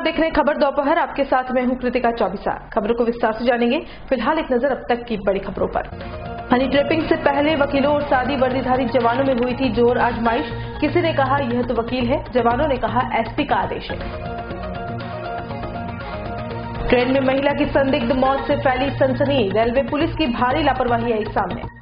देख रहे हैं खबर दोपहर। आपके साथ मैं हूं कृतिका चौबीसा। खबरों को विस्तार से जानेंगे। फिलहाल एक नजर अब तक की बड़ी खबरों पर। हनी ट्रैपिंग से पहले वकीलों और सादी वर्दीधारी जवानों में हुई थी जोर आजमाइश। किसी ने कहा यह तो वकील है, जवानों ने कहा एसपी का आदेश है। ट्रेन में महिला की संदिग्ध मौत से फैली सनसनी। रेलवे पुलिस की भारी लापरवाही आई सामने।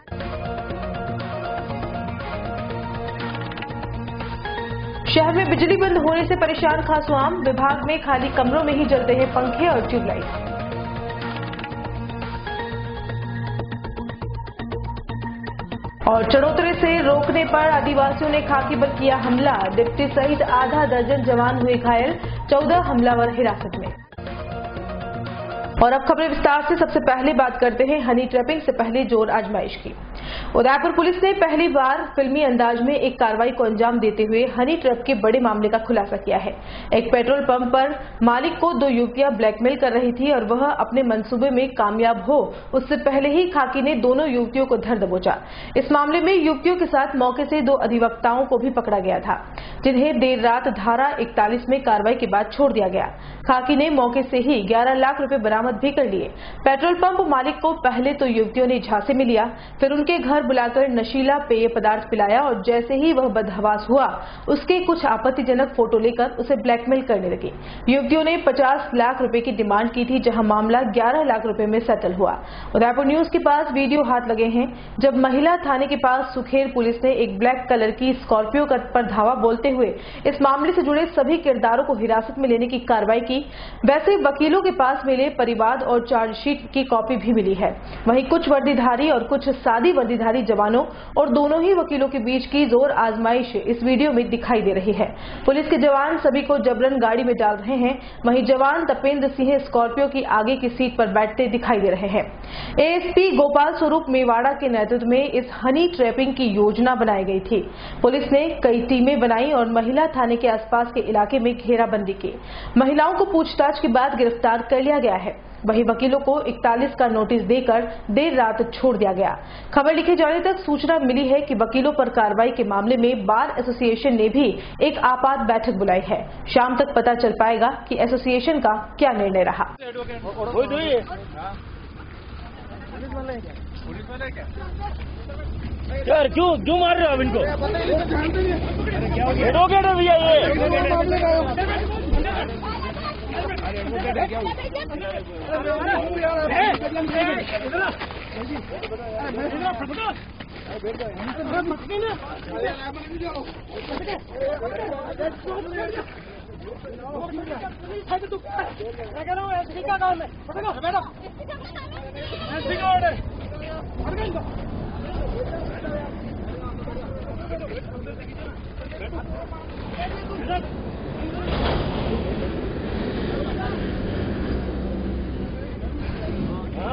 शहर में बिजली बंद होने से परेशान खासवाम। विभाग में खाली कमरों में ही जलते हैं पंखे और ट्यूबलाइट। और चढ़ोतरे से रोकने पर आदिवासियों ने खाकी पर किया हमला। डिप्टी सहित आधा दर्जन जवान हुए घायल, 14 हमलावर हिरासत में। और अब खबरें विस्तार से। सबसे पहले बात करते हैं हनी ट्रैपिंग से पहले जोर आजमाइश की। उदयपुर पुलिस ने पहली बार फिल्मी अंदाज में एक कार्रवाई को अंजाम देते हुए हनी ट्रैप के बड़े मामले का खुलासा किया है। एक पेट्रोल पंप पर मालिक को 2 युवतियां ब्लैकमेल कर रही थी और वह अपने मंसूबे में कामयाब हो उससे पहले ही खाकी ने दोनों युवतियों को धर दबोचा। इस मामले में युवतियों के साथ मौके से 2 अधिवक्ताओं को भी पकड़ा गया था, जिन्हें देर रात धारा 41 में कार्रवाई के बाद छोड़ दिया गया। खाकी ने मौके से ही 11 लाख रुपए बरामद भी कर लिए। पेट्रोल पंप मालिक को पहले तो युवतियों ने झांसे में लिया, फिर उनके घर बुलाकर नशीला पेय पदार्थ पिलाया और जैसे ही वह बदहवास हुआ उसके कुछ आपत्तिजनक फोटो लेकर उसे ब्लैकमेल करने लगी। युवतियों ने 50 लाख रुपए की डिमांड की थी, जहां मामला 11 लाख रुपए में सेटल हुआ। उदयपुर न्यूज के पास वीडियो हाथ लगे हैं जब महिला थाने के पास सुखेर पुलिस ने एक ब्लैक कलर की स्कॉर्पियो पर धावा बोलते हुए इस मामले से जुड़े सभी किरदारों को हिरासत में लेने की कार्रवाई की। वैसे वकीलों के पास मिले परिवाद और चार्जशीट की कॉपी भी मिली है। वहीं कुछ वर्दीधारी और कुछ सादी वर्दीधारी जवानों और दोनों ही वकीलों के बीच की जोर आजमाइश इस वीडियो में दिखाई दे रही है। पुलिस के जवान सभी को जबरन गाड़ी में डाल रहे हैं। वहीं जवान तपेंद्र सिंह स्कॉर्पियो की आगे की सीट पर बैठते दिखाई दे रहे हैं। एएसपी गोपाल स्वरूप मेवाड़ा के नेतृत्व में इस हनी ट्रैपिंग की योजना बनाई गई थी। पुलिस ने कई टीमें बनाई और महिला थाने के आसपास के इलाके में घेराबंदी की। महिलाओं को पूछताछ के बाद गिरफ्तार कर लिया गया है। वहीं वकीलों को 41 का नोटिस देकर देर रात छोड़ दिया गया। खबर लिखे जाने तक सूचना मिली है कि वकीलों पर कार्रवाई के मामले में बार एसोसिएशन ने भी एक आपात बैठक बुलाई है। शाम तक पता चल पाएगा कि एसोसिएशन का क्या निर्णय रहा। यार क्यों मार रहे हो आप इनको? एडवोकेट है भैया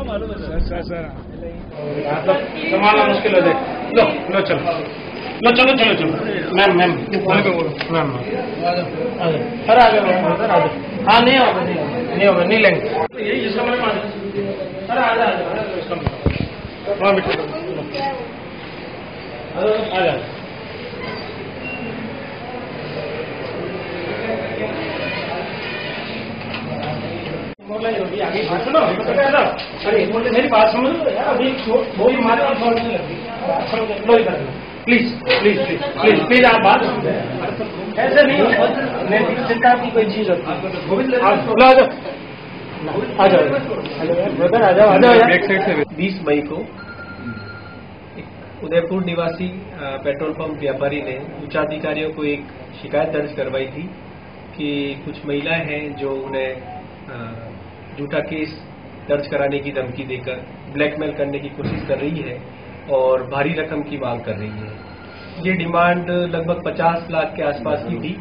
मालूम है सर संभालना मुश्किल हो जाए। लो चलो मैम सर आ जाओ सर, आ जाओ। हाँ नहीं होगा नहीं लेंगे यही जिसका मैंने सर आ जाओ वहाँ बिठा आ जाओ। आगे सुनो अरे मेरी बात समझ लो यार, अभी वही हमारे पास समझ नहीं लगती। प्लीज आप बात ऐसे नहीं नैतिक चिंता की कोई चीज होती है। आ जाओ। 20 मई को उदयपुर निवासी पेट्रोल पंप व्यापारी ने उच्चाधिकारियों को एक शिकायत दर्ज करवाई थी कि कुछ महिलाएं हैं जो उन्हें झूठा केस दर्ज कराने की धमकी देकर ब्लैकमेल करने की कोशिश कर रही है और भारी रकम की मांग कर रही है। ये डिमांड लगभग 50 लाख के आसपास की थी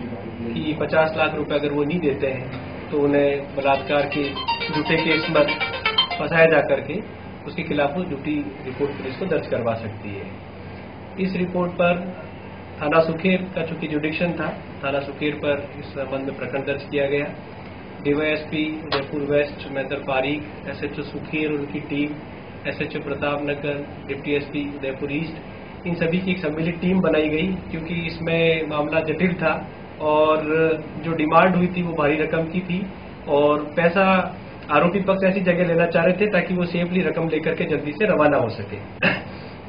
कि 50 लाख रुपए अगर वो नहीं देते हैं तो उन्हें बलात्कार के झूठे केस में फंसाया जा करके उसके खिलाफ वो झूठी रिपोर्ट पुलिस को दर्ज करवा सकती है। इस रिपोर्ट पर थाना सुखेर का चूंकि जुडिक्शन था, थाना सुखेर पर इस संबंध में प्रकरण दर्ज किया गया। DYSP Udaipur west Mahendra Pareek, SHO Sukher और उनकी टीम, SHO Pratap Nagar, deputy SP Udaipur east, इन सभी की एक सम्मिलित टीम बनाई गई क्योंकि इसमें मामला जटिल था और जो डिमांड हुई थी वो भारी रकम की थी। और पैसा आरोपी पक्ष ऐसी जगह लेना चाह रहे थे ताकि वो सेफली रकम लेकर के जल्दी से रवाना हो सके।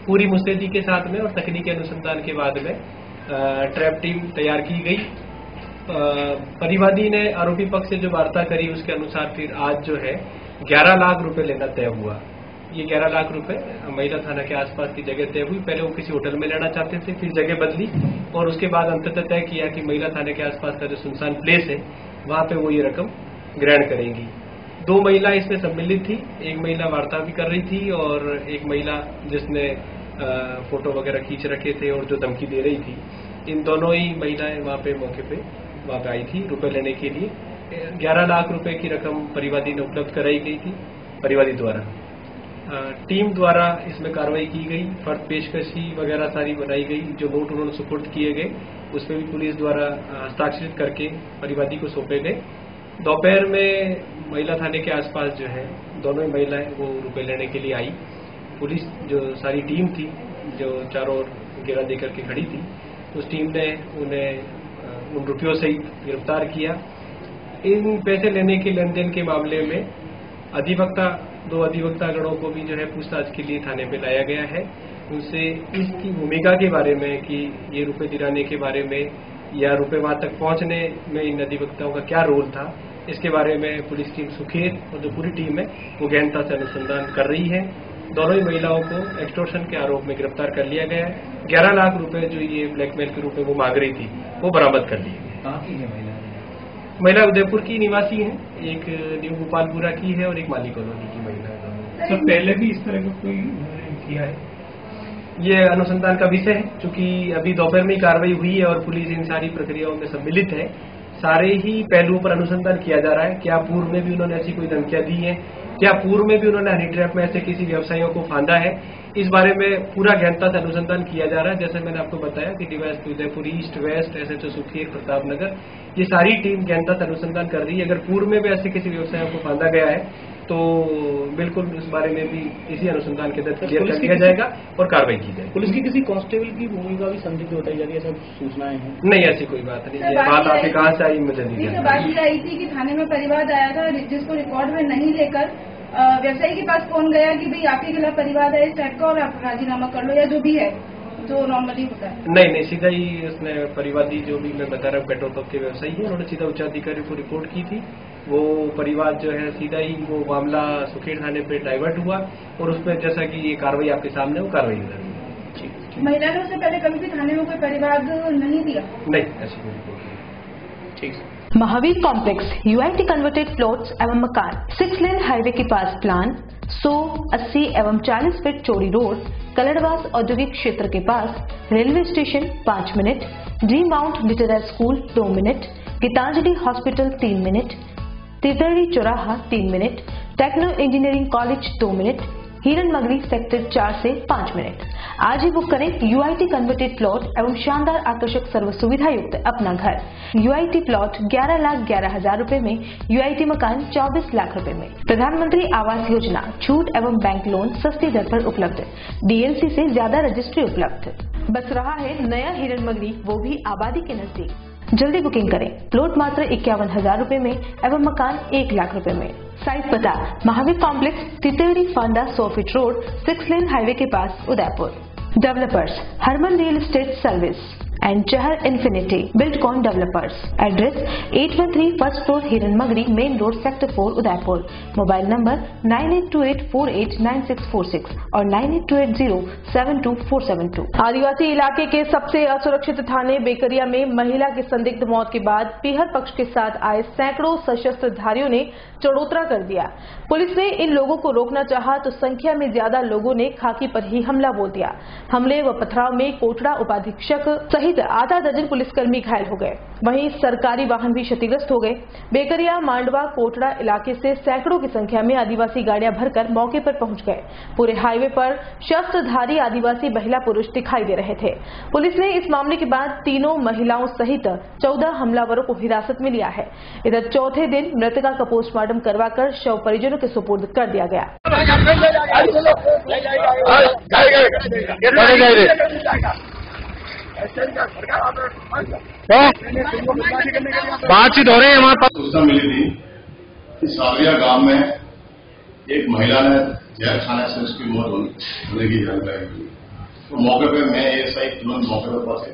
पूरी मुस्तैदी के साथ में और तकनीकी अनुसंधान के बाद में ट्रैप टीम तैयार की गई। परिवादी ने आरोपी पक्ष से जो वार्ता करी उसके अनुसार फिर आज जो है 11 लाख रुपए लेना तय हुआ। ये 11 लाख रुपए महिला थाना के आसपास की जगह तय हुई। पहले वो किसी होटल में लेना चाहते थे, फिर जगह बदली और उसके बाद अंततः तय किया कि महिला थाने के आसपास का जो सुनसान प्लेस है वहां पे वो ये रकम ग्रहण करेंगी। 2 महिला इसमें सम्मिलित थी। एक महिला वार्ता भी कर रही थी और एक महिला जिसने फोटो वगैरह खींच रखे थे और जो धमकी दे रही थी। इन दोनों ही महिलाएं वहां पे मौके पे वहां पे आई थी रुपए लेने के लिए। 11 लाख रुपए की रकम परिवादी ने उपलब्ध कराई गई थी परिवादी द्वारा। टीम द्वारा इसमें कार्रवाई की गई, फर्द पेशकशी वगैरह सारी बनाई गई। जो नोट उन्होंने सुपुर्द किए गए उस पर भी पुलिस द्वारा हस्ताक्षरित करके परिवादी को सौंपे गए। दोपहर में महिला थाने के आसपास जो है दोनों ही महिलाएं वो रुपए लेने के लिए आई। पुलिस जो सारी टीम थी जो चारों ओर घेरा देकर के खड़ी थी, उस टीम ने उन्हें उन रुपयों से गिरफ्तार किया। इन पैसे लेने के लेन देन के मामले में अधिवक्ता 2 अधिवक्तागणों को भी जो है पूछताछ के लिए थाने पे लाया गया है। उनसे इसकी भूमिका के बारे में कि ये रुपए दिलाने के बारे में या रुपए वहां तक पहुंचने में इन अधिवक्ताओं का क्या रोल था, इसके बारे में पुलिस टीम सुखेत और जो पूरी टीम है वो गहनता से अनुसंधान कर रही है। दोनों ही महिलाओं को एक्सटॉर्शन के आरोप में गिरफ्तार कर लिया गया है। 11 लाख रुपए जो ये ब्लैकमेल के रूप में वो मांग रही थी वो बरामद कर लिए गए। कहाँ की है महिला उदयपुर की निवासी है, एक न्यू गोपालपुरा की है और एक माली कॉलोनी की महिला है। सर पहले भी इस तरह का कोई किया है? ये अनुसंधान का विषय है। चूंकि अभी दोपहर में ही कार्रवाई हुई है और पुलिस इन सारी प्रक्रियाओं में सम्मिलित है, सारे ही पहलुओं पर अनुसंधान किया जा रहा है। क्या पूर्व में भी उन्होंने ऐसी कोई धमकियां दी हैं, क्या पूर्व में भी उन्होंने हनी ट्रैप में ऐसे किसी व्यवसायियों को फांदा है, इस बारे में पूरा गहनता से अनुसंधान किया जा रहा है। जैसे मैंने आपको बताया कि DYSP Udaipur east, west, SHO Sukher, Pratap Nagar, ये सारी टीम गहनता से अनुसंधान कर रही है। अगर पूर्व में भी ऐसे किसी व्यवसायियों को फांदा गया है तो बिल्कुल इस बारे में भी इसी अनुसंधान के तहत क्लियर कर दिया जाएगा और कार्रवाई की जाएगी। पुलिस की किसी कांस्टेबल की भूमिका भी संदिग्ध बताई जा रही है, सब सूचनाएं हैं? नहीं, ऐसी कोई बात नहीं। ये बात आपके कहाँ से आई मुझे नहीं बात ये आई थी कि थाने में परिवाद आया था जिसको रिकॉर्ड में नहीं लेकर व्यवसायी के पास फोन गया कि भाई आपके खिलाफ परिवाद है इस टाइप का और आप राजीनामा कर लो या जो भी है जो नॉर्मली होता है। नहीं, सीधा ही उसने परिवादी जो भी मैं बता रहा हूँ पेट्रोल पंप के व्यवसायी है, उन्होंने सीधा उच्चाधिकारी को रिपोर्ट की थी। वो परिवाद जो है सीधा ही वो मामला सुखेर थाने पे डाइवर्ट हुआ और उसमें जैसा कि ये कार्रवाई आपके सामने वो कार्रवाई हो रही है। महिला ने उससे पहले कभी भी थाने में कोई परिवाद नहीं दिया? नहीं, ऐसी कोई रिपोर्ट नहीं। ठीक। Mahavir complex UIT converted plots एवं मकान 6 लेन हाईवे के पास प्लान 100, 80 एवं 40 फीट चौड़ी रोड, कलड़वास औद्योगिक क्षेत्र के पास, railway station 5 minute, the Mount Litera school 2 minute, Gitanjali hospital 3 minute, Titri चौराहा 3 minute, techno engineering college 2 minute, Hiran Magri sector 4 से 5 मिनट। आज ही बुक करें यूआईटी कन्वर्टेड प्लॉट एवं शानदार आकर्षक सर्व सुविधा युक्त अपना घर। यूआईटी प्लॉट 11,11,000 रुपए में, यूआईटी मकान 24 लाख रुपए में। प्रधानमंत्री आवास योजना छूट एवं बैंक लोन सस्ती दर पर उपलब्ध, डीएलसी से ज्यादा रजिस्ट्री उपलब्ध। बस रहा है नया हिरन मगरी, वो भी आबादी के नजदीक। जल्दी बुकिंग करें। प्लॉट मात्र 51,000 रुपए में एवं मकान 1 लाख रुपए में। साइट पता महावीर कॉम्प्लेक्स, तितेड़ी फांडा 100 फीट रोड, 6 लेन हाईवे के पास, Udaipur. Developers Harman real estate service and Chahar infinity buildcon developers. Address 813 first floor Hiran Magri, main road, sector 4, Udaipur. Mobile number 9828489646 और 9820724772। आदिवासी इलाके के सबसे असुरक्षित थाने बेकरिया में महिला की संदिग्ध मौत के बाद पीहर पक्ष के साथ आए सैकड़ों सशस्त्रधारियों ने चढ़ोतरा कर दिया। पुलिस ने इन लोगों को रोकना चाहा तो संख्या में ज्यादा लोगों ने खाकी पर ही हमला बोल दिया। हमले व पथराव में कोटड़ा उपाधीक्षक सहित आधा दर्जन पुलिसकर्मी घायल हो गए, वहीं सरकारी वाहन भी क्षतिग्रस्त हो गए। बेकरिया, मांडवा, कोटड़ा इलाके से सैकड़ों की संख्या में आदिवासी गाड़ियां भरकर मौके पर पहुंच गए। पूरे हाईवे पर शस्त्रधारी आदिवासी महिला पुरुष दिखाई दे रहे थे। पुलिस ने इस मामले के बाद तीनों महिलाओं सहित 14 हमलावरों को हिरासत में लिया है। इधर चौथे दिन मृतका का पोस्टमार्टम करवाकर शव परिजनों के सुपुर्द कर दिया गया। बातचीत हो रही है हमारे पास। सूचना मिली थी इस सावरिया गांव में एक महिला ने जहर खाने से उसकी मौत होने की जानकारी मिली। तो मौके पे मैं एएसआई तुरंत मौके पर पहुंचे।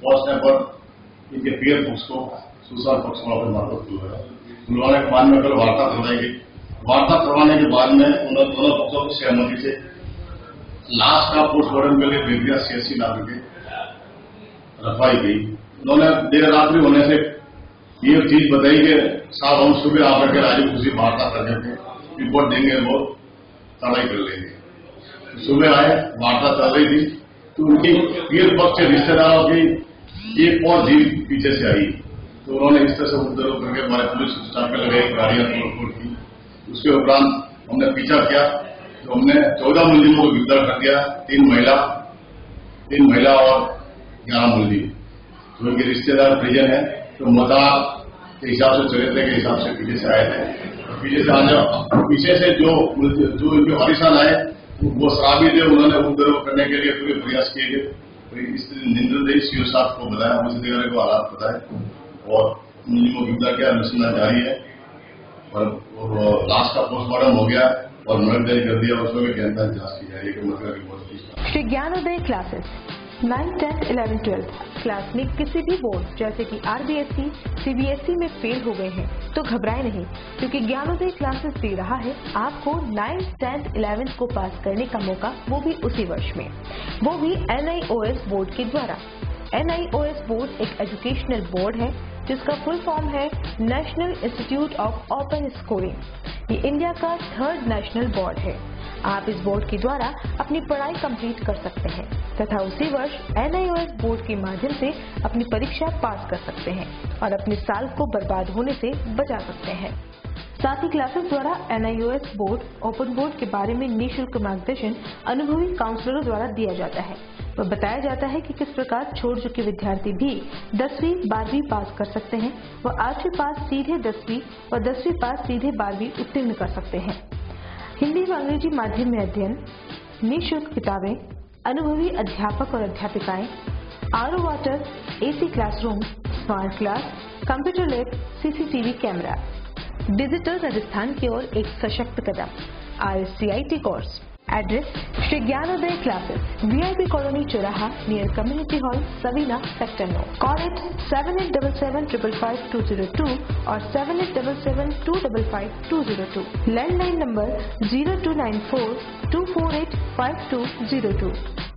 पहुंचने पर इनके पीएम पक्ष को सुसाइड पक्ष वहां पर मार्फत बुलवाने के बाद में कल वार्ता करवाई गई। वार्ता करवाने के बाद में उन दोनों पक्षों की सहमति से लाश का पोस्टमार्टम के लिए बेगरिया सीएससी ला करके रखवाई गई। उन्होंने देर रात्रि होने से ये चीज बताई कि साहब हम सुबह आकर के राजी खुशी वार्ता कर देंगे, रिपोर्ट देंगे, बहुत कार्रवाई कर लेंगे। तो सुबह आए, वार्ता चल रही थी तो उनकी पीर पक्ष के रिश्तेदारों की एक और जीव पीछे से आई। तो उन्होंने इस तरह से उपद्रव करके हमारे पुलिस स्टाफ पे लगाई, गाड़ियां तोड़फोड़ की। उसके उपरांत हमने पीछा किया तो हमने 14 मुलजिमों को गिरफ्तार कर दिया। 3 महिला और 11 मुलजिम। तो उनके रिश्तेदार परिजन है, तो मुद्दा के हिसाब से चरित्र के हिसाब से पीछे से आए थे। पीछे से जो इनके वारिसान आए वो शराबी थे, उन्होंने उपद्रव करने के लिए पूरे प्रयास किए गए। तो इस निंदनदेही सीओ साहब को बताया, मुझे अधिकारी को हालात बताए और मुलजिमों को गिरफ्तार किया। अनुसंधान जारी है और लाश का पोस्टमार्टम हो गया और मृतदेह कर दिया। उसमें भी गहनता जांच की जा रही है कि मतलब की मौत। Shri Gyanoday classes 9th, 10th, 11th, 12th class में किसी भी बोर्ड जैसे कि आरबीएसई, सीबीएसई में फेल हो गए हैं तो घबराएं नहीं, क्योंकि ज्ञानोदय क्लासेस दे रहा है आपको 9th, 10th, 11th को पास करने का मौका, वो भी उसी वर्ष में, वो भी NIOS बोर्ड के द्वारा। NIOS बोर्ड एक एजुकेशनल बोर्ड है जिसका फुल फॉर्म है national institute of open schooling. ये इंडिया का 3rd नेशनल बोर्ड है। आप इस बोर्ड के द्वारा अपनी पढ़ाई कंप्लीट कर सकते हैं तथा उसी वर्ष NIOS बोर्ड के माध्यम से अपनी परीक्षा पास कर सकते हैं और अपने साल को बर्बाद होने से बचा सकते हैं। साथ ही क्लासेस द्वारा NIOS बोर्ड ओपन बोर्ड के बारे में निःशुल्क मार्गदर्शन अनुभवी काउंसलरों द्वारा दिया जाता है। वह बताया जाता है कि किस प्रकार छोड़ चुके विद्यार्थी भी 10वीं 12वीं पास कर सकते हैं। वह 8वीं पास सीधे 10वीं और 10वीं पास सीधे 12वीं उत्तीर्ण कर सकते हैं। हिंदी व अंग्रेजी माध्यम में अध्ययन, निःशुल्क किताबें, अनुभवी अध्यापक और अध्यापिकाएं, RO water, AC classroom, smart class, computer lab, CCTV camera, digital Rajasthan की ओर एक सशक्त कदम, RSCIT course. Address Shri Gyanoday classes, VIP colony चौराहा near community hall, Savina, sector 9। Call it 7877555202 और 7877255202। Landline number 0294248502।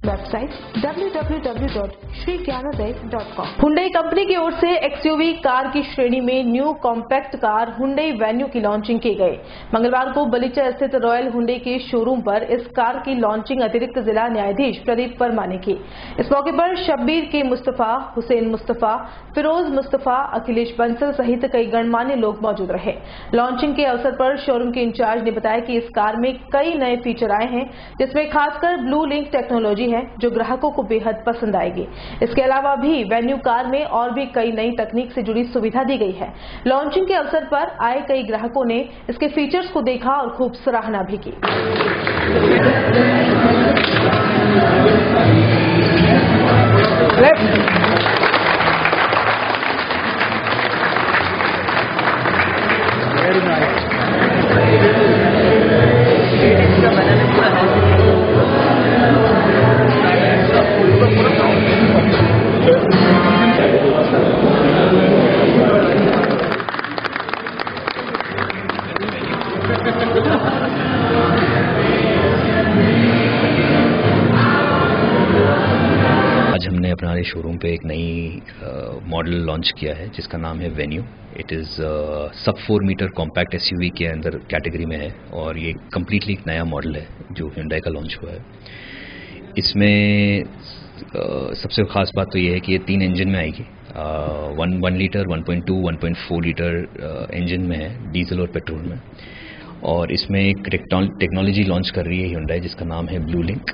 Website www.shrigyanoday.com। Hyundai company की ओर से XUV कार की श्रेणी में new compact car Hyundai Venue की लॉन्चिंग की गई। मंगलवार को बलीचा स्थित रॉयल हुंडई के शोरूम पर इस कार की लॉन्चिंग अतिरिक्त जिला न्यायाधीश प्रदीप वर्मा ने की। इस मौके पर शब्बीर के मुस्तफा, हुसैन मुस्तफा, फिरोज मुस्तफा, अखिलेश बंसल सहित कई गणमान्य लोग मौजूद रहे। लॉन्चिंग के अवसर पर शोरूम के इंचार्ज ने बताया कि इस कार में कई नए फीचर आए हैं, जिसमें खासकर ब्लू लिंक टेक्नोलॉजी है जो ग्राहकों को बेहद पसंद आएगी। इसके अलावा भी वेन्यू कार में और भी कई नई तकनीक से जुड़ी सुविधा दी गई है। लॉन्चिंग के अवसर पर आए कई ग्राहकों ने इसके फीचर्स को देखा और खूब सराहना भी की। आज हमने अपने शोरूम पे एक नई मॉडल लॉन्च किया है जिसका नाम है वेन्यू। इट इज़ सब 4 मीटर कॉम्पैक्ट SUV के अंदर कैटेगरी में है और ये कम्प्लीटली एक नया मॉडल है जो Hyundai का लॉन्च हुआ है। इसमें सबसे ख़ास बात तो ये है कि ये 3 इंजन में आएगी। 1 लीटर, 1.2, 1.4 लीटर इंजन में है, डीजल और पेट्रोल में। और इसमें एक टेक्नोलॉजी लॉन्च कर रही है Hyundai जिसका नाम है ब्लू लिंक।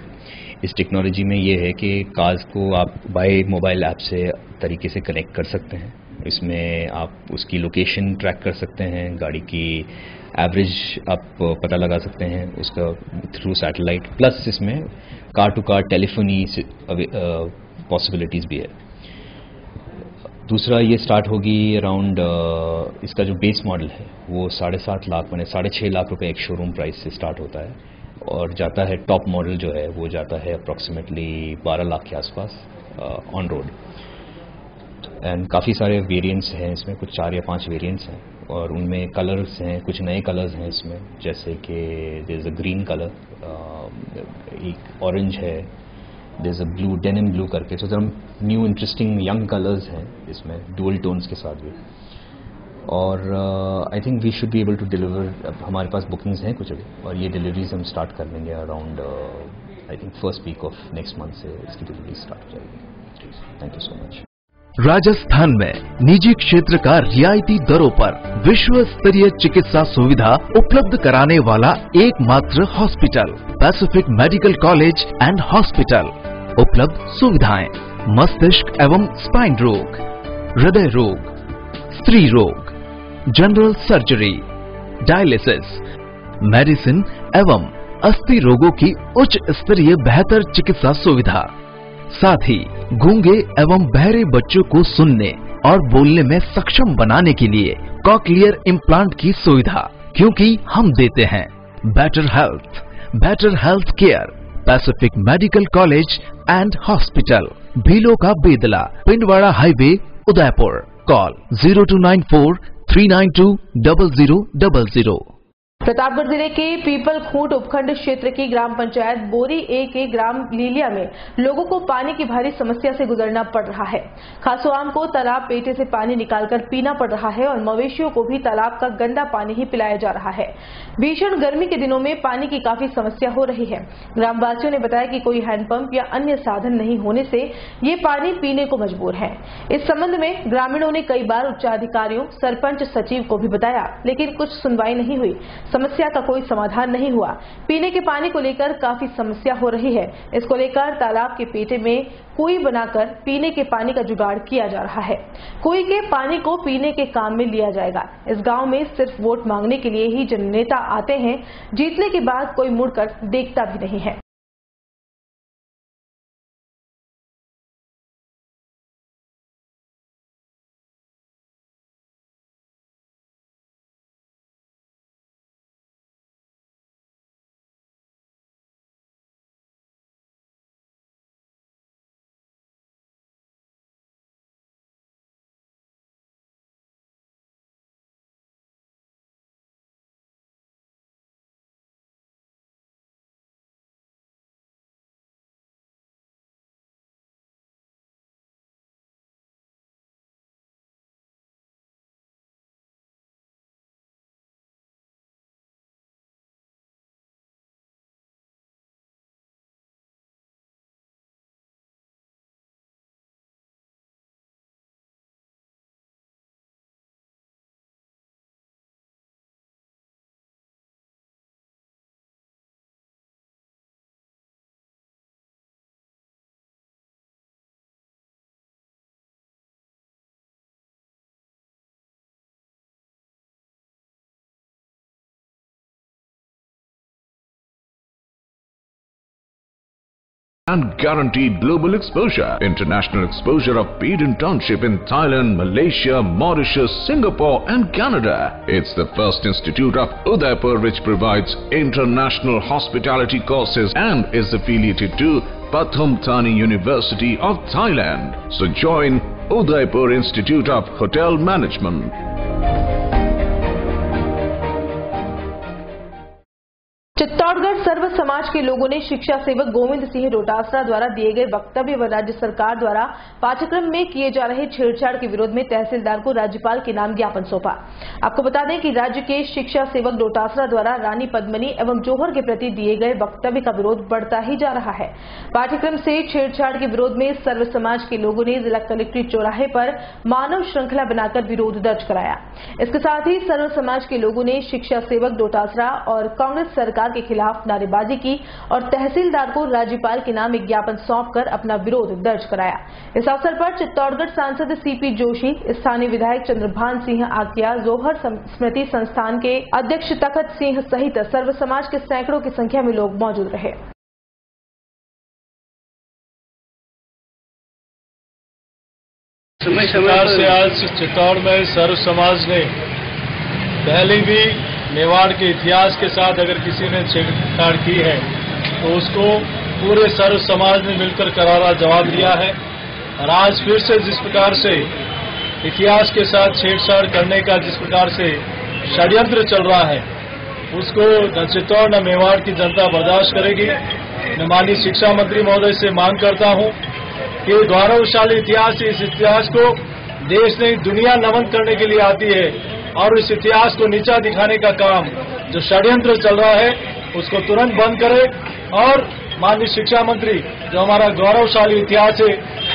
इस टेक्नोलॉजी में ये है कि कार्स को आप बाय मोबाइल ऐप से तरीके से कनेक्ट कर सकते हैं। इसमें आप उसकी लोकेशन ट्रैक कर सकते हैं, गाड़ी की एवरेज आप पता लगा सकते हैं उसका थ्रू सैटेलाइट, प्लस इसमें car to car telephony possibilities भी है। दूसरा ये स्टार्ट होगी अराउंड इसका जो बेस मॉडल है वो 7.5 लाख माने 6.5 लाख रुपए एक शोरूम प्राइस से स्टार्ट होता है और जाता है टॉप मॉडल जो है वो जाता है अप्रॉक्सीमेटली 12 लाख के आसपास ऑन रोड। एंड काफ़ी सारे वेरिएंट्स हैं इसमें, कुछ 4 या 5 वेरिएंट्स हैं और उनमें कलर्स हैं, कुछ नए कलर्स हैं इसमें, जैसे कि there is a green colour, एक ऑरेंज है, there is a blue, denim blue करके। So some new interesting young colours हैं इसमें, डुअल टोन्स के साथ भी। और I think we should be able to deliver, हमारे पास बुकिंग्स हैं कुछ अभी और ये डिलीवरीज हम स्टार्ट कर लेंगे around I think first week of next month से इसकी डिलीवरी स्टार्ट हो जाएगी। Thank you so much. Rajasthan में निजी क्षेत्र का रियायती दरों पर विश्व स्तरीय चिकित्सा सुविधा उपलब्ध कराने वाला एकमात्र hospital Pacific medical college and hospital. उपलब्ध सुविधाएं मस्तिष्क एवं स्पाइन रोग, हृदय रोग, स्त्री रोग, जनरल सर्जरी, डायलिसिस, मेडिसिन एवं अस्थि रोगों की उच्च स्तरीय बेहतर चिकित्सा सुविधा। साथ ही गूंगे एवं बहरे बच्चों को सुनने और बोलने में सक्षम बनाने के लिए कॉक्लियर इम्प्लांट की सुविधा, क्योंकि हम देते हैं better health care. Pacific medical college and hospital, भीलों का बेदला, पिंडवाड़ा हाईवे, उदयपुर। कॉल 0294 392 0000। प्रतापगढ़ जिले के पीपल खूंट उपखंड क्षेत्र की ग्राम पंचायत बोरी ए के ग्राम लीलिया में लोगों को पानी की भारी समस्या से गुजरना पड़ रहा है। खासोआम को तालाब पेटे से पानी निकालकर पीना पड़ रहा है और मवेशियों को भी तालाब का गंदा पानी ही पिलाया जा रहा है। भीषण गर्मी के दिनों में पानी की काफी समस्या हो रही है। ग्रामवासियों ने बताया कि कोई हैंडपंप या अन्य साधन नहीं होने से ये पानी पीने को मजबूर है। इस संबंध में ग्रामीणों ने कई बार उच्चाधिकारियों, सरपंच, सचिव को भी बताया, लेकिन कुछ सुनवाई नहीं हुई। समस्या का कोई समाधान नहीं हुआ। पीने के पानी को लेकर काफी समस्या हो रही है। इसको लेकर तालाब के पेटे में कुएं बनाकर पीने के पानी का जुगाड़ किया जा रहा है। कुएं के पानी को पीने के काम में लिया जाएगा। इस गांव में सिर्फ वोट मांगने के लिए ही जननेता आते हैं, जीतने के बाद कोई मुड़कर देखता भी नहीं है। And guaranteed global exposure. International exposure of Peden Township in Thailand, Malaysia, Mauritius, Singapore and Canada. It's the first institute of Udaipur which provides international hospitality courses and is affiliated to Pathum Thani University of Thailand. So join Udaipur Institute of Hotel Management. Chittorgarh सर्व समाज के लोगों ने शिक्षा सेवक गोविंद सिंह डोटासरा द्वारा दिए गए वक्तव्य व राज्य सरकार द्वारा पाठ्यक्रम में किए जा रहे छेड़छाड़ के विरोध में तहसीलदार को राज्यपाल के नाम ज्ञापन सौंपा। आपको बता दें कि राज्य के शिक्षा सेवक डोटासरा द्वारा रानी पद्मिनी एवं जौहर के प्रति दिए गए वक्तव्य का विरोध बढ़ता ही जा रहा है। पाठ्यक्रम से छेड़छाड़ के विरोध में सर्व समाज के लोगों ने जिला कलेक्ट्रेट चौराहे पर मानव श्रृंखला बनाकर विरोध दर्ज कराया। इसके साथ ही सर्व समाज के लोगों ने शिक्षा सेवक डोटासरा और कांग्रेस सरकार के खिलाफ नारेबाजी की और तहसीलदार को राज्यपाल के नाम एक ज्ञापन सौंपकर अपना विरोध दर्ज कराया। इस अवसर पर चित्तौड़गढ़ सांसद सीपी जोशी, स्थानीय विधायक चंद्रभान सिंह आकिया, जौहर स्मृति संस्थान के अध्यक्ष तखत सिंह सहित सर्व समाज के सैकड़ों की संख्या में लोग मौजूद रहे। इस प्रकार से आज चित्तौड़ में सर्व समाज ने पहले भी मेवाड़ के इतिहास के साथ अगर किसी ने छेड़छाड़ की है तो उसको पूरे सर्व समाज ने मिलकर करारा जवाब दिया है। और आज फिर से जिस प्रकार से इतिहास के साथ छेड़छाड़ करने का जिस प्रकार से षड्यंत्र चल रहा है उसको न चित्तौड़ न मेवाड़ की जनता बर्दाश्त करेगी। मैं माननीय शिक्षा मंत्री महोदय से मांग करता हूं कि गौरवशाली इतिहास, इस इतिहास को देश नहीं दुनिया नमन करने के लिए आती है और इस इतिहास को नीचा दिखाने का काम जो षड्यंत्र चल रहा है उसको तुरंत बंद करे। और माननीय शिक्षा मंत्री जो हमारा गौरवशाली इतिहास है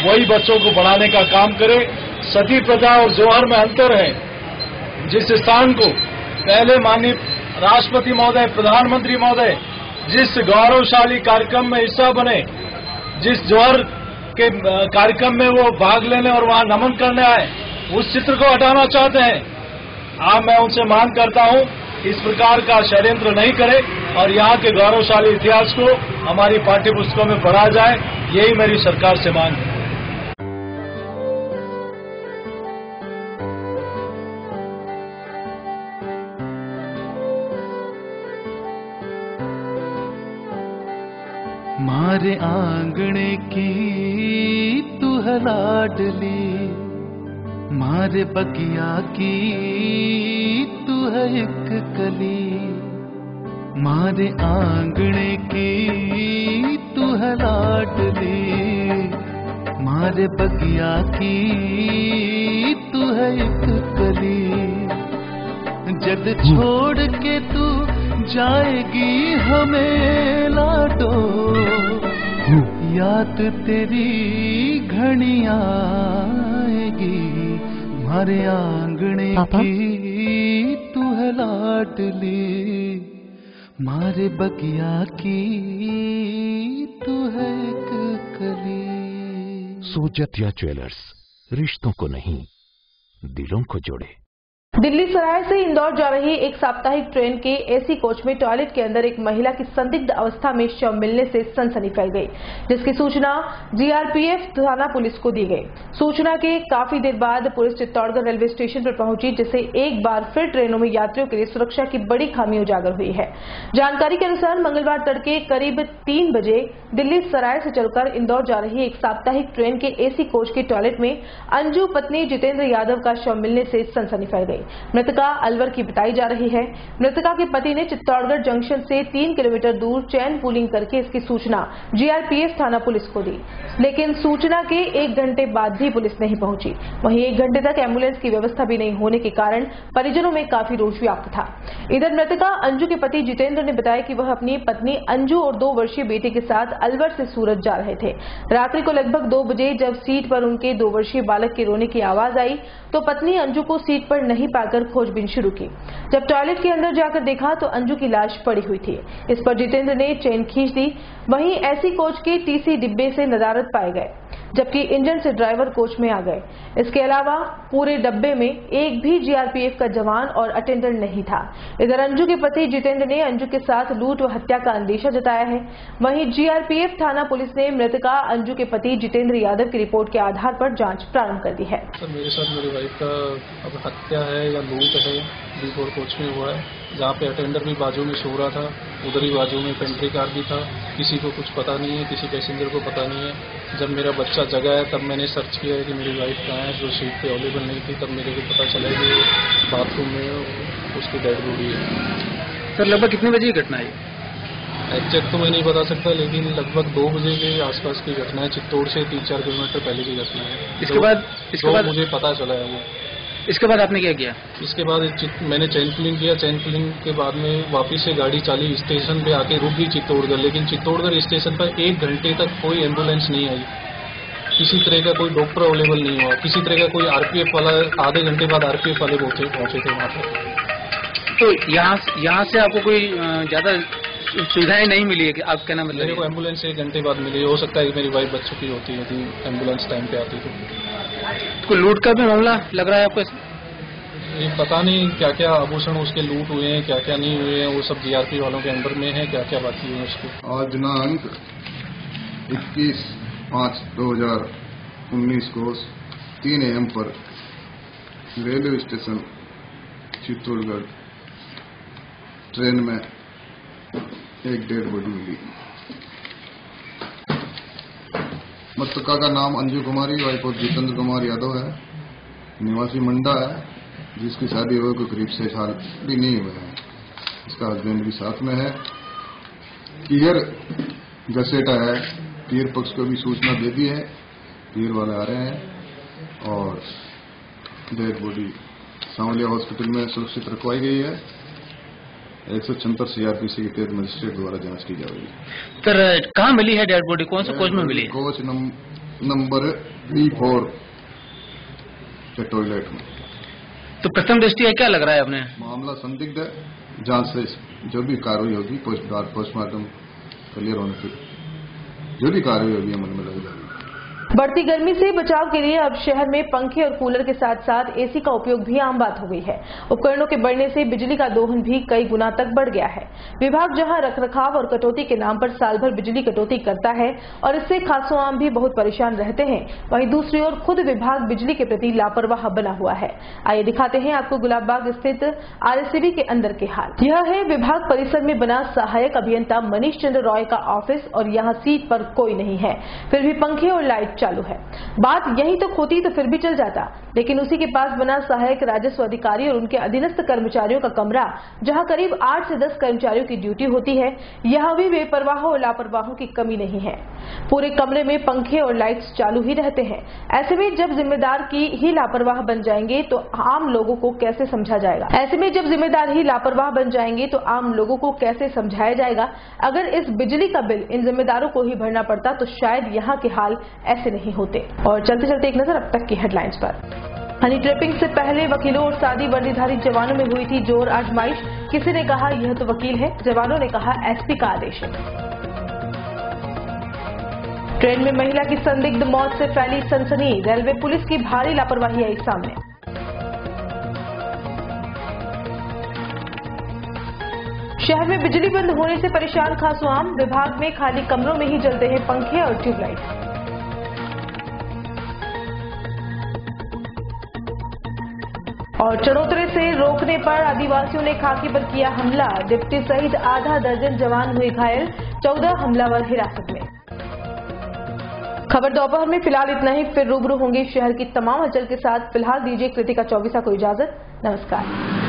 वही बच्चों को बढ़ाने का काम करे। सती प्रथा और जौहर में अंतर है। जिस स्थान को पहले माननीय राष्ट्रपति महोदय, प्रधानमंत्री महोदय जिस गौरवशाली कार्यक्रम में हिस्सा बने, जिस जौहर के कार्यक्रम में वो भाग लेने और वहां नमन करने आए, उस चित्र को हटाना चाहते हैं। आज मैं उनसे मांग करता हूं इस प्रकार का षड्यंत्र नहीं करे और यहाँ के गौरवशाली इतिहास को हमारी पाठ्य पुस्तकों में पढ़ा जाए, यही मेरी सरकार से मांग है। मारे आंगणे की तू है लाडली, मारे बगिया की तू है एक कली, मारे आंगणे की तू है लाडली, मारे बगिया की तू है एक कली। जग छोड़ के तू जाएगी हमें लाडो, याद तेरी घनी आएगी, मारे आंगणे की तू है लाडली, मारे बगिया की तू है एक कली। सोजतिया ज्वेलर्स, रिश्तों को नहीं दिलों को जोड़े। दिल्ली सराय से इंदौर जा रही एक साप्ताहिक ट्रेन के एसी कोच में टॉयलेट के अंदर एक महिला की संदिग्ध अवस्था में शव मिलने से सनसनी फैल गई, जिसकी सूचना जीआरपीएफ थाना पुलिस को दी गई। सूचना के काफी देर बाद पुलिस चित्तौड़गढ़ रेलवे स्टेशन पर पहुंची, जिससे एक बार फिर ट्रेनों में यात्रियों के लिए सुरक्षा की बड़ी खामी उजागर हुई है। जानकारी के अनुसार मंगलवार तड़के करीब 3 बजे दिल्ली सराय से चलकर इंदौर जा रही एक साप्ताहिक ट्रेन के एसी कोच के टॉयलेट में अंजू पत्नी जितेंद्र यादव का शव मिलने से सनसनी फैल गई। मृतका अलवर की बताई जा रही है। मृतका के पति ने चित्तौड़गढ़ जंक्शन से 3 किलोमीटर दूर चैन पुलिंग करके इसकी सूचना जीआरपीएफ थाना पुलिस को दी, लेकिन सूचना के 1 घंटे बाद भी पुलिस नहीं पहुंची। वहीं 1 घंटे तक एम्बुलेंस की व्यवस्था भी नहीं होने के कारण परिजनों में काफी रोष व्याप्त था। इधर मृतका अंजू के पति जितेंद्र ने बताया कि वह अपनी पत्नी अंजू और 2 वर्षीय बेटे के साथ अलवर से सूरत जा रहे थे। रात्रि को लगभग 2 बजे जब सीट पर उनके 2 वर्षीय बालक के रोने की आवाज आई तो पत्नी अंजू को सीट पर नहीं पाकर खोजबीन शुरू की। जब टॉयलेट के अंदर जाकर देखा तो अंजू की लाश पड़ी हुई थी। इस पर जितेंद्र ने चेन खींच दी। वहीं एसी कोच के टीसी डिब्बे से नदारद पाए गए, जबकि इंजन से ड्राइवर कोच में आ गए। इसके अलावा पूरे डब्बे में एक भी जीआरपीएफ का जवान और अटेंडेंट नहीं था। इधर अंजू के पति जितेंद्र ने अंजू के साथ लूट व हत्या का अंदेशा जताया है। वहीं जीआरपीएफ थाना पुलिस ने मृतका अंजू के पति जितेंद्र यादव की रिपोर्ट के आधार पर जांच प्रारंभ कर दी है। सर, मेरे साथ मेरी वाइफ का अब हत्या है या लूट है D4 कोच में हुआ है, जहाँ पे अटेंडर भी बाजू में सो रहा था, उधर ही बाजू में पेंट्री कार भी था। किसी को कुछ पता नहीं है, किसी पैसेंजर को पता नहीं है। जब मेरा बच्चा जगा है तब मैंने सर्च किया है कि मेरी वाइफ कहाँ है, जो सीट पे अवेलेबल नहीं थी। तब मेरे को पता चला कि बाथरूम में उसकी डेड बॉडी है। सर, लगभग कितने बजे की घटना है? एग्जैक्ट तो मैं नहीं बता सकता, लेकिन लगभग 2 बजे के आसपास की घटना है। चित्तौड़ से 3-4 किलोमीटर पहले की घटना है। इसके बाद मुझे पता चला है वो। इसके बाद आपने क्या किया? इसके बाद मैंने चैन पुलिंग किया। चैन पुलिंग के बाद में वापस से गाड़ी चाली, स्टेशन पे आके रुक गई चित्तौड़गढ़। लेकिन चित्तौड़गढ़ स्टेशन पर 1 घंटे तक कोई एम्बुलेंस नहीं आई, किसी तरह का कोई डॉक्टर अवेलेबल नहीं हुआ, किसी तरह का कोई आरपीएफ वाला। आधे घंटे बाद आरपीएफ वाले पहुंचे थे वहाँ पर। तो यहाँ से आपको कोई ज्यादा सुविधाएं नहीं मिली है कि आप कहना मतलब? मेरे को एम्बुलेंस 1 घंटे बाद मिली। हो सकता है कि मेरी वाइफ बच चुकी होती है, एम्बुलेंस टाइम पे आती तो। कोई लूट का भी मामला लग रहा है आपको? ये पता नहीं क्या क्या आभूषण उसके लूट हुए हैं, क्या क्या नहीं हुए हैं, वो सब जीआरपी वालों के अंडर में है, क्या क्या बाकी है उसको। आज दिनांक 21/5/2019 को 3 AM पर रेलवे स्टेशन चित्तौड़गढ़ ट्रेन में एक डेड बॉडी मिली। मृतका का नाम अंजू कुमारी वाइफ ऑफ जितेंद्र कुमार यादव है, निवासी मंडा है, जिसकी शादी हुए को करीब 6 साल भी नहीं हुए हैं। इसका हस्बैंड भी साथ में है। पीर घसेटा है, पीर पक्ष को भी सूचना दे दी है, पीर वाले आ रहे हैं और डेड बॉडी सांवलिया हॉस्पिटल में सुरक्षित रखवाई गई है। 176 CRPC के तहत मजिस्ट्रेट द्वारा जांच की जाएगी। सर कहाँ मिली है डेड बॉडी, कौन सा कोच में मिली है? कोच नंबर B4 के टॉयलेट में। तो प्रथम दृष्टि क्या लग रहा है अपने? मामला संदिग्ध है, जांच से जो भी कार्रवाई होगी पोस्टमार्टम क्लियर होने से जो भी कार्रवाई होगी अमल में लग जाएगी। बढ़ती गर्मी से बचाव के लिए अब शहर में पंखे और कूलर के साथ साथ एसी का उपयोग भी आम बात हो गई है। उपकरणों के बढ़ने से बिजली का दोहन भी कई गुना तक बढ़ गया है। विभाग जहां रखरखाव और कटौती के नाम पर साल भर बिजली कटौती करता है और इससे खासों आम भी बहुत परेशान रहते हैं, वहीं दूसरी ओर खुद विभाग बिजली के प्रति लापरवाह बना हुआ है। आइए दिखाते हैं आपको गुलाबबाग स्थित RSCB के अंदर के हाल। यह है विभाग परिसर में बना सहायक अभियंता मनीष चंद्र रॉय का ऑफिस और यहाँ सीट पर कोई नहीं है, फिर भी पंखे और लाइट चालू है। बात यही तक होती तो फिर भी चल जाता, लेकिन उसी के पास बना सहायक राजस्व अधिकारी और उनके अधीनस्थ कर्मचारियों का कमरा, जहां करीब 8 से 10 कर्मचारियों की ड्यूटी होती है, यहां भी बेपरवाहों और लापरवाहों की कमी नहीं है। पूरे कमरे में पंखे और लाइट्स चालू ही रहते हैं। ऐसे में जब जिम्मेदार की ही लापरवाह बन जाएंगे तो आम लोगों को कैसे समझा जाएगा? ऐसे में जब जिम्मेदार ही लापरवाह बन जाएंगे तो आम लोगों को कैसे समझाया जाएगा? अगर इस बिजली का बिल इन जिम्मेदारों को ही भरना पड़ता तो शायद यहाँ के हाल ऐसे नहीं होते। और चलते चलते एक नजर अब तक की हेडलाइंस पर। हनी ट्रैपिंग से पहले वकीलों और सादी वर्दीधारी जवानों में हुई थी जोर आजमाइश। किसी ने कहा यह तो वकील है, जवानों ने कहा SP का आदेश है। ट्रेन में महिला की संदिग्ध मौत से फैली सनसनी, रेलवे पुलिस की भारी लापरवाही आई सामने। शहर में बिजली बंद होने से परेशान खासों आम, विभाग में खाली कमरों में ही जलते हैं पंखे और ट्यूबलाइट। और चढ़ोतरे से रोकने पर आदिवासियों ने खाकी पर किया हमला, डिप्टी सहित आधा दर्जन जवान हुए घायल, 14 हमलावर हिरासत में। खबर दोपहर में फिलहाल इतना ही, फिर रूबरू होंगे शहर की तमाम हलचल के साथ। फिलहाल दीजिए कृतिका चौबीसा को इजाजत, नमस्कार।